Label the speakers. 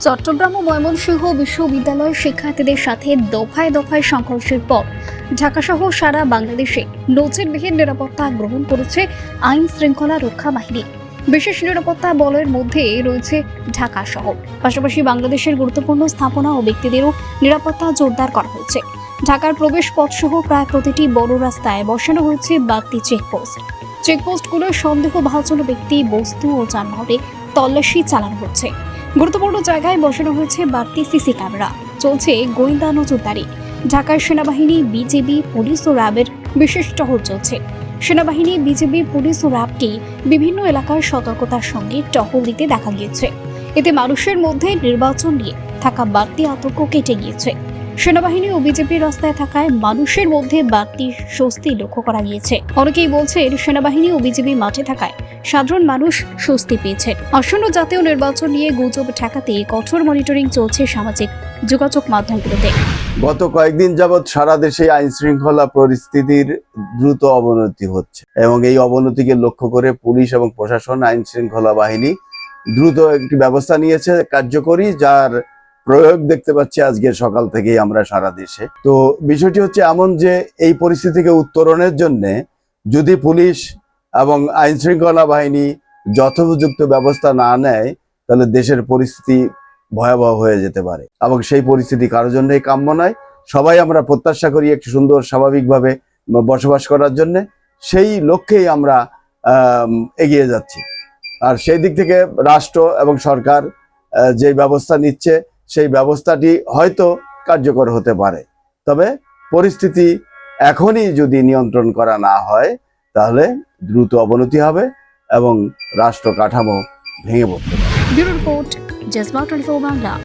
Speaker 1: চট্টগ্রাম ও ময়মনসিংহ বিশ্ববিদ্যালয়ের শিক্ষার্থীদের সাথে দফায় দফায় সংঘর্ষের পর ঢাকাসহ সারা বাংলাদেশে নজিরবিহীন নিরাপত্তা গ্রহণ করেছে আইন শৃঙ্খলা রক্ষা বাহিনী। বিশেষ নিরাপত্তা বলয়ের মধ্যে রয়েছে ঢাকা শহর, পাশাপাশি বাংলাদেশের গুরুত্বপূর্ণ স্থাপনা ও ব্যক্তিদেরও নিরাপত্তা জোরদার করা হয়েছে। ঢাকার প্রবেশ পথসহ প্রায় প্রতিটি বড় রাস্তায় বসানো হয়েছে বাড়তি চেকপোস্ট। চেকপোস্টগুলো সন্দেহভাজন ব্যক্তি, বস্তু ও যানবাহনে তল্লাশি চালানো হচ্ছে। গুরুত্বপূর্ণ জায়গায় বসানো হয়েছে বাড়তি সিসি ক্যামেরা, চলছে গোয়েন্দা নজরদারি। ঢাকার সেনাবাহিনী, বিজিবি, পুলিশ ও র্যাবের বিশেষ টহল চলছে। সেনাবাহিনী, বিজিবি, পুলিশ ও র্যাবকে বিভিন্ন এলাকার সতর্কতার সঙ্গে টহল দিতে দেখা গিয়েছে। এতে মানুষের মধ্যে নির্বাচন নিয়ে থাকা বাড়তি আতঙ্ক কেটে গিয়েছে। সেনাবাহিনী ও বিজেপি রাস্তায় থাকায় মানুষের মধ্যে বাড়তি স্বস্তি লক্ষ্য করা গিয়েছে। অনেকেই বলছেন সেনাবাহিনী ও বিজেপি মাঠে থাকায় সাধারণ মানুষ স্বস্তি পেয়েছে। আসন্ন জাতীয় নির্বাচন নিয়ে গুজব ঠেকাতে কঠোর মনিটরিং চলছে সামাজিক যোগাযোগ মাধ্যমগুলোতে।
Speaker 2: গত কয়েকদিন যাবৎ সারা দেশে আইন শৃঙ্খলা পরিস্থিতির দ্রুত অবনতি হচ্ছে এবং এই অবনতিকে লক্ষ্য করে পুলিশ এবং প্রশাসন, আইন শৃঙ্খলা বাহিনী দ্রুত একটি ব্যবস্থা নিয়েছে কার্যকরী, যার প্রয়োগ দেখতে পাচ্ছি আজকে সকাল থেকেই আমরা সারা দেশে। তো বিষয়টি হচ্ছে এমন যে এই পরিস্থিতি থেকে উত্তরণের জন্য যদি পুলিশ এবং আইন শৃঙ্খলা বাহিনী যথোপযুক্ত ব্যবস্থা না নেয় তাহলে দেশের পরিস্থিতি ভয়াবহ হয়ে যেতে পারে এবং সেই পরিস্থিতি কারোর জন্যই কাম্য নয়। সবাই আমরা প্রত্যাশা করি একটি সুন্দর স্বাভাবিকভাবে বসবাস করার জন্য, সেই লক্ষ্যেই আমরা এগিয়ে যাচ্ছি। আর সেই দিক থেকে রাষ্ট্র এবং সরকার যে ব্যবস্থা নিচ্ছে সেই ব্যবস্থাটি হয়তো কার্যকর হতে পারে, তবে পরিস্থিতি এখনই যদি নিয়ন্ত্রণ করা না হয় তাহলে দ্রুত অবনতি হবে এবং রাষ্ট্র কাঠামো ভেঙে পড়তে পারে।
Speaker 1: ব্যুরো রিপোর্ট, জজবা 24 বাংলা।